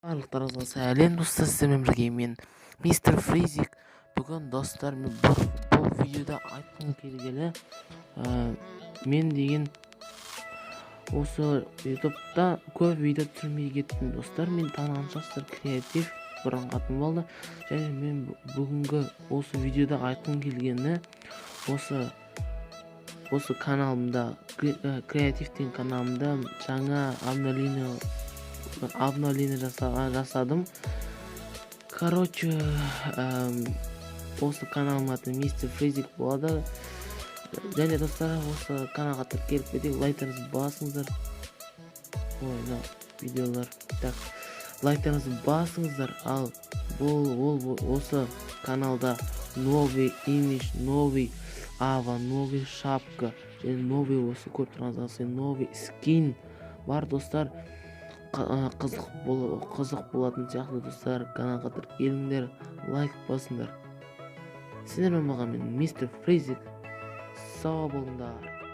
барлықтарыңызға сәлем достар, сіздермен бірге мен мистер Фризик. Бүгін достар, мен бұл видеода айтқым келгені, мен деген осы ютубта көп видео түсірмей кеттім достар. Мен таныған жастар креатив бірыңғатын болды, және мен бүгінгі осы видеода айтқым келгені, осы каналымда, креативтен каналымда жаңа обновление жасадым. Короче, осы каналым аты мистер Фризик болады. Және достар, осы каналға тіркеліп кетейік, лайктарыңызды басыңыздар. Мына видеолар, так, лайктарыңызды басыңыздар. Ал осы каналда новый имидж, новый ава, новый шапка, және новый осы көп транзакция, новый скин бар достар. Қызық болатын сияқты достар, каналға тіркеліңдер, лайк басыңдар. Сіздермен болған мен мистер Фризик. Сау болыңдар.